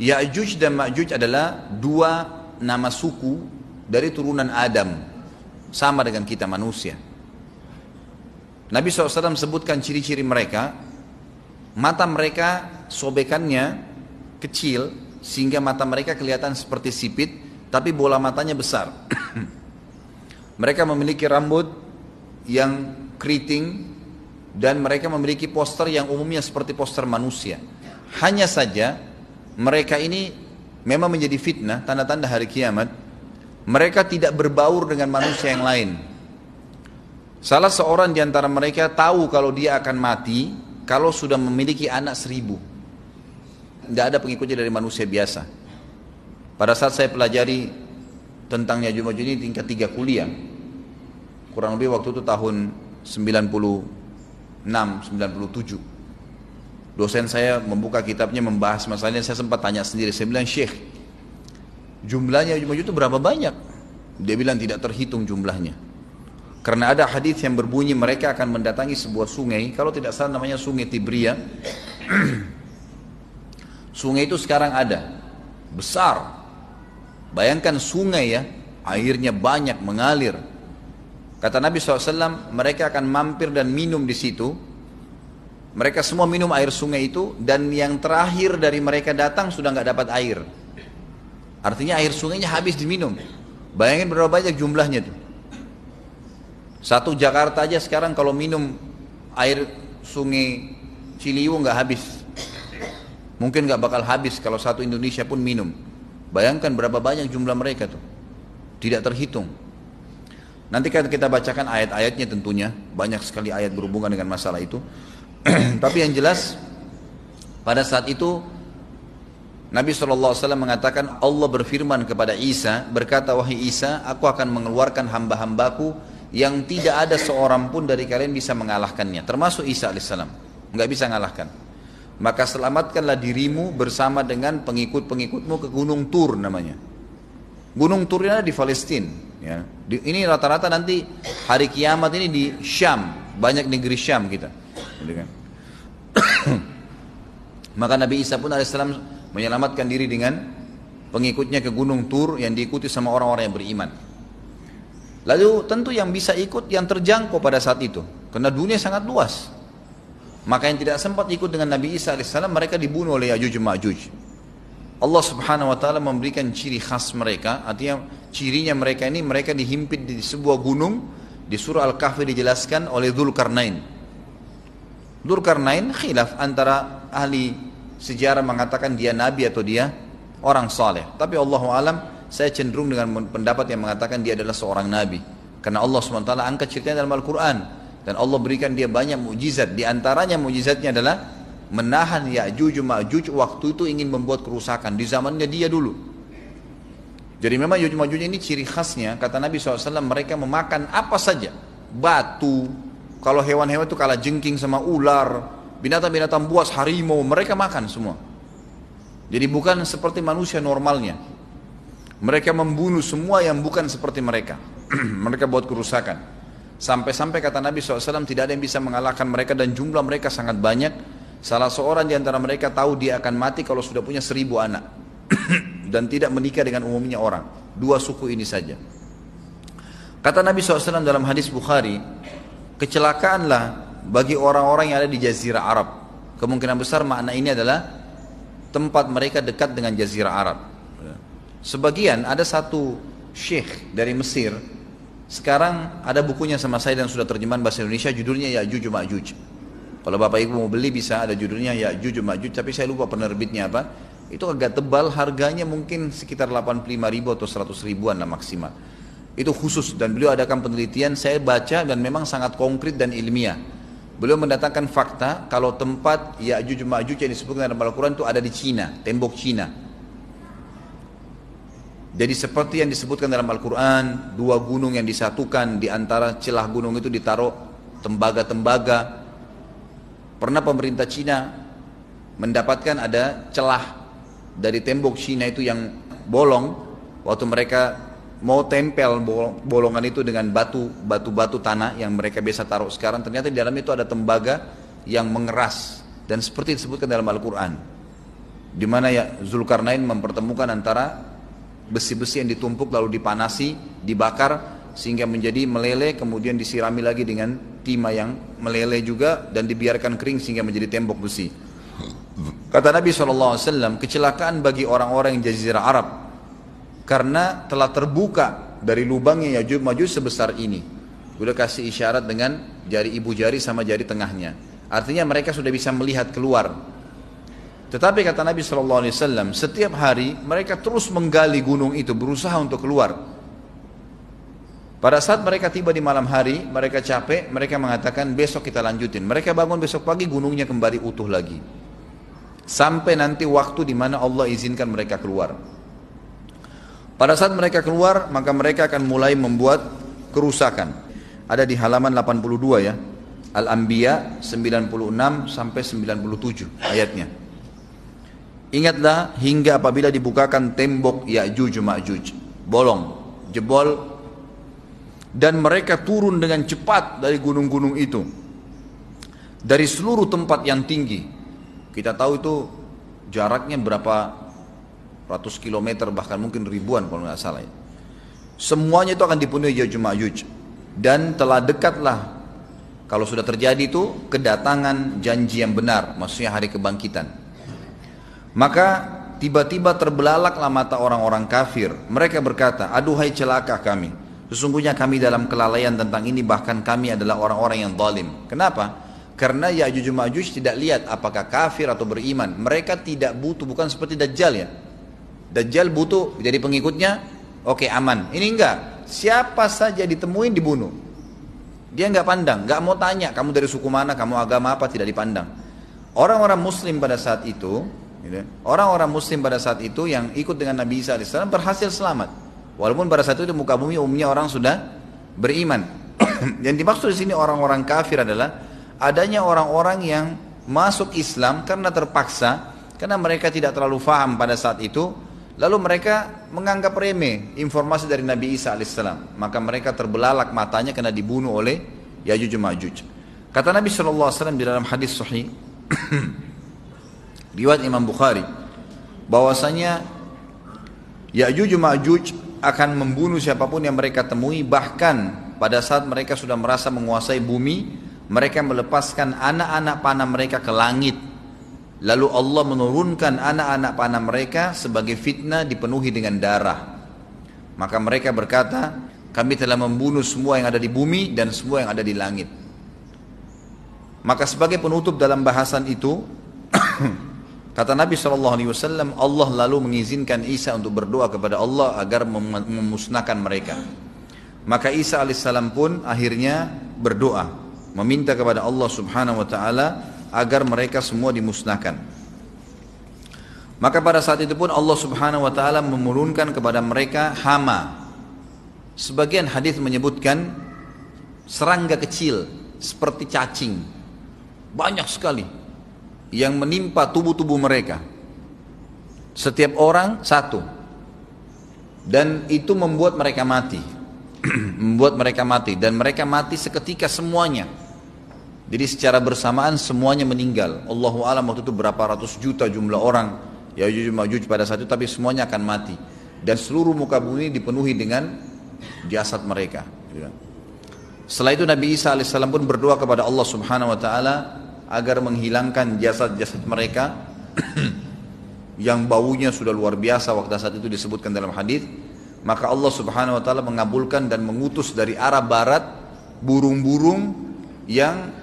Ya'juj dan Ma'juj adalah dua nama suku dari turunan Adam, sama dengan kita manusia. Nabi SAW sebutkan ciri-ciri mereka. Mata mereka sobekannya kecil sehingga mata mereka kelihatan seperti sipit, tapi bola matanya besar. Mereka memiliki rambut yang keriting dan mereka memiliki poster yang umumnya seperti poster manusia. Hanya saja mereka ini memang menjadi fitnah, tanda-tanda hari kiamat. Mereka tidak berbaur dengan manusia yang lain. Salah seorang di antara mereka tahu kalau dia akan mati kalau sudah memiliki anak 1000. Tidak ada pengikutnya dari manusia biasa. Pada saat saya pelajari tentang Ya'juj Ma'juj ini tingkat 3 kuliah, kurang lebih waktu itu tahun 96, 97. Dosen saya membuka kitabnya membahas masalahnya, saya sempat tanya sendiri, saya bilang, Syekh, jumlahnya Ya'juj Ma'juj itu berapa banyak? Dia bilang tidak terhitung jumlahnya. Karena ada hadis yang berbunyi mereka akan mendatangi sebuah sungai, kalau tidak salah namanya Sungai Tibria. Sungai itu sekarang ada, besar. Bayangkan sungai ya, airnya banyak mengalir. Kata Nabi SAW, mereka akan mampir dan minum di situ. Mereka semua minum air sungai itu, dan yang terakhir dari mereka datang sudah nggak dapat air. Artinya air sungainya habis diminum. Bayangin berapa banyak jumlahnya tuh. Satu Jakarta aja sekarang kalau minum air sungai Ciliwung nggak habis. Mungkin nggak bakal habis kalau satu Indonesia pun minum. Bayangkan berapa banyak jumlah mereka tuh. Tidak terhitung. Nanti kan kita bacakan ayat-ayatnya tentunya. Banyak sekali ayat berhubungan dengan masalah itu. Tapi yang jelas pada saat itu Nabi SAW mengatakan, Allah berfirman kepada Isa, berkata, wahai Isa, aku akan mengeluarkan hamba-hambaku yang tidak ada seorang pun dari kalian bisa mengalahkannya, termasuk Isa alaihissalam, nggak bisa mengalahkan. Maka selamatkanlah dirimu bersama dengan pengikut-pengikutmu ke Gunung Tur namanya. Gunung Tur ini ada di Palestina. Ya. Ini rata-rata nanti hari kiamat ini di Syam, banyak negeri Syam kita. Gitu kan? Maka Nabi Isa pun alaihissalam menyelamatkan diri dengan pengikutnya ke Gunung Tur yang diikuti sama orang-orang yang beriman. Lalu tentu yang bisa ikut yang terjangkau pada saat itu, karena dunia sangat luas. Maka yang tidak sempat ikut dengan Nabi Isa alaihissalam, mereka dibunuh oleh Ya'juj Ma'juj. Allah subhanahu wa ta'ala memberikan ciri khas mereka, artinya cirinya mereka ini, mereka dihimpit di sebuah gunung. Di surah Al-Kahfi dijelaskan oleh Dzulkarnain. Dzulkarnain khilaf antara ahli sejarah mengatakan dia nabi atau dia orang saleh. Tapi Allahu alam, saya cenderung dengan pendapat yang mengatakan dia adalah seorang nabi. Karena Allah SWT angkat ceritanya dalam Al-Quran. Dan Allah berikan dia banyak mukjizat. Di antaranya mukjizatnya adalah menahan Ya'juj Ma'juj waktu itu ingin membuat kerusakan. Di zamannya dia dulu. Jadi memang Ya'juj Ma'juj ini ciri khasnya, kata Nabi SAW, mereka memakan apa saja. Batu. Kalau hewan-hewan itu kalah jengking sama ular. Binatang-binatang buas, harimau, mereka makan semua. Jadi bukan seperti manusia normalnya. Mereka membunuh semua yang bukan seperti mereka. Mereka buat kerusakan. Sampai-sampai kata Nabi SAW tidak ada yang bisa mengalahkan mereka dan jumlah mereka sangat banyak. Salah seorang di antara mereka tahu dia akan mati kalau sudah punya 1000 anak. Dan tidak menikah dengan umumnya orang. 2 suku ini saja. Kata Nabi SAW dalam hadis Bukhari, kecelakaanlah bagi orang-orang yang ada di Jazirah Arab. Kemungkinan besar makna ini adalah tempat mereka dekat dengan Jazirah Arab. Sebagian ada satu syekh dari Mesir. Sekarang ada bukunya sama saya dan sudah terjemahan bahasa Indonesia, judulnya Ya'juj Ma'juj. Kalau Bapak Ibu mau beli bisa, ada judulnya Ya'juj Ma'juj, tapi saya lupa penerbitnya apa. Itu agak tebal, harganya mungkin sekitar 85.000 atau 100 ribuan lah maksimal. Itu khusus, dan beliau adakan penelitian, saya baca dan memang sangat konkret dan ilmiah. Beliau mendatangkan fakta kalau tempat Ya'juj Ma'juj yang disebutkan dalam Al-Quran itu ada di Cina, tembok Cina. Jadi seperti yang disebutkan dalam Al-Quran, 2 gunung yang disatukan, di antara celah gunung itu ditaruh tembaga-tembaga. Pernah pemerintah Cina mendapatkan ada celah dari tembok Cina itu yang bolong, waktu mereka mau tempel bolongan itu dengan batu-batu tanah yang mereka biasa taruh sekarang, ternyata di dalam itu ada tembaga yang mengeras, dan seperti disebutkan dalam Al-Quran. di mana ya Zulkarnain mempertemukan antara besi-besi yang ditumpuk lalu dipanasi, dibakar sehingga menjadi meleleh, kemudian disirami lagi dengan timah yang meleleh juga dan dibiarkan kering sehingga menjadi tembok besi. Kata Nabi SAW, kecelakaan bagi orang-orang yang Jazirah Arab karena telah terbuka dari lubangnya Yajuj Majuj sebesar ini. Udah kasih isyarat dengan jari ibu jari sama jari tengahnya. Artinya mereka sudah bisa melihat keluar. Tetapi kata Nabi SAW, setiap hari mereka terus menggali gunung itu, berusaha untuk keluar. Pada saat mereka tiba di malam hari, mereka capek, mereka mengatakan besok kita lanjutin. Mereka bangun besok pagi, gunungnya kembali utuh lagi. Sampai nanti waktu di mana Allah izinkan mereka keluar. Pada saat mereka keluar, maka mereka akan mulai membuat kerusakan. Ada di halaman 82 ya. Al-Anbiya 96 sampai 97 ayatnya. Ingatlah hingga apabila dibukakan tembok Ya'juj Ma'juj, bolong, jebol, dan mereka turun dengan cepat dari gunung-gunung itu, dari seluruh tempat yang tinggi. Kita tahu itu jaraknya berapa ratus kilometer, bahkan mungkin ribuan kalau nggak salah. Semuanya itu akan dipenuhi Ya'juj Ma'juj. Dan telah dekatlah, kalau sudah terjadi itu, kedatangan janji yang benar, maksudnya hari kebangkitan. Maka tiba-tiba terbelalaklah mata orang-orang kafir. Mereka berkata, aduhai celaka kami, sesungguhnya kami dalam kelalaian tentang ini, bahkan kami adalah orang-orang yang zalim. Kenapa? Karena Ya'juj Ma'juj tidak lihat apakah kafir atau beriman. Mereka tidak butuh, bukan seperti Dajjal ya. Dajjal butuh jadi pengikutnya, oke, aman. Ini enggak, siapa saja ditemuin dibunuh. Dia enggak pandang, enggak mau tanya kamu dari suku mana, kamu agama apa, tidak dipandang. Orang-orang muslim pada saat itu, orang-orang muslim pada saat itu yang ikut dengan Nabi Isa AS berhasil selamat. Walaupun pada saat itu di muka bumi umumnya orang sudah beriman. Yang dimaksud di sini orang-orang kafir adalah adanya orang-orang yang masuk Islam karena terpaksa, karena mereka tidak terlalu faham pada saat itu, lalu mereka menganggap remeh informasi dari Nabi Isa AS. Maka mereka terbelalak matanya karena dibunuh oleh Ya'juj Ma'juj. Kata Nabi SAW di dalam hadis sahih riwayat Imam Bukhari, bahwasanya Ya'juj Ma'juj akan membunuh siapapun yang mereka temui. Bahkan pada saat mereka sudah merasa menguasai bumi, mereka melepaskan anak-anak panah mereka ke langit. Lalu Allah menurunkan anak-anak panah mereka sebagai fitnah, dipenuhi dengan darah. Maka mereka berkata, kami telah membunuh semua yang ada di bumi dan semua yang ada di langit. Maka sebagai penutup dalam bahasan itu, kata Nabi SAW, Allah lalu mengizinkan Isa untuk berdoa kepada Allah agar memusnahkan mereka. Maka Isa AS pun akhirnya berdoa, meminta kepada Allah Subhanahu Wa Taala agar mereka semua dimusnahkan. Maka pada saat itu pun Allah Subhanahu Wa Taala menurunkan kepada mereka hama. Sebagian hadis menyebutkan serangga kecil seperti cacing, banyak sekali yang menimpa tubuh-tubuh mereka. Setiap orang satu. Dan itu membuat mereka mati. Membuat mereka mati. Dan mereka mati seketika semuanya. Jadi secara bersamaan semuanya meninggal. Allahu a'lam waktu itu berapa ratus juta jumlah orang Ya'juj Ma'juj pada saat itu, tapi semuanya akan mati. Dan seluruh muka bumi dipenuhi dengan jasad mereka. Setelah itu Nabi Isa AS pun berdoa kepada Allah Subhanahu Wa Taala agar menghilangkan jasad-jasad mereka yang baunya sudah luar biasa waktu saat itu disebutkan dalam hadis. Maka Allah Subhanahu Wa Taala mengabulkan dan mengutus dari arah barat burung-burung yang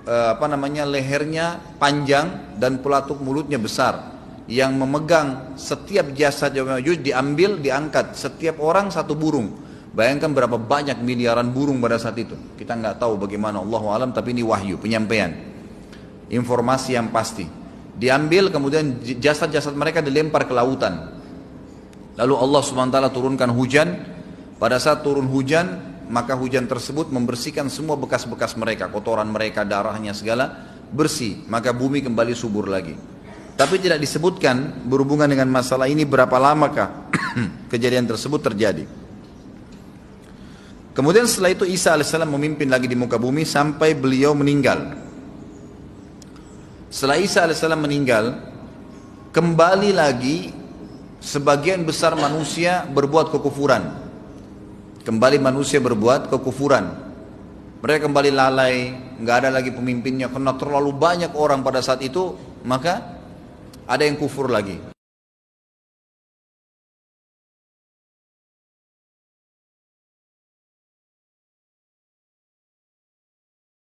lehernya panjang dan pelatuk mulutnya besar, yang memegang setiap jasad Ya'juj diambil, diangkat, setiap orang satu burung. Bayangkan berapa banyak miliaran burung pada saat itu. Kita nggak tahu bagaimana, Allahu a'lam, tapi ini wahyu, penyampaian informasi yang pasti. Diambil, kemudian jasad-jasad mereka dilempar ke lautan. Lalu Allah SWT turunkan hujan. Pada saat turun hujan, maka hujan tersebut membersihkan semua bekas-bekas mereka, kotoran mereka, darahnya segala bersih. Maka bumi kembali subur lagi. Tapi tidak disebutkan berhubungan dengan masalah ini berapa lamakah kejadian tersebut terjadi. Kemudian setelah itu Isa AS memimpin lagi di muka bumi sampai beliau meninggal. Setelah Isa AS meninggal, kembali lagi sebagian besar manusia berbuat kekufuran. Kembali manusia berbuat kekufuran. Mereka kembali lalai, nggak ada lagi pemimpinnya karena terlalu banyak orang pada saat itu, maka ada yang kufur lagi.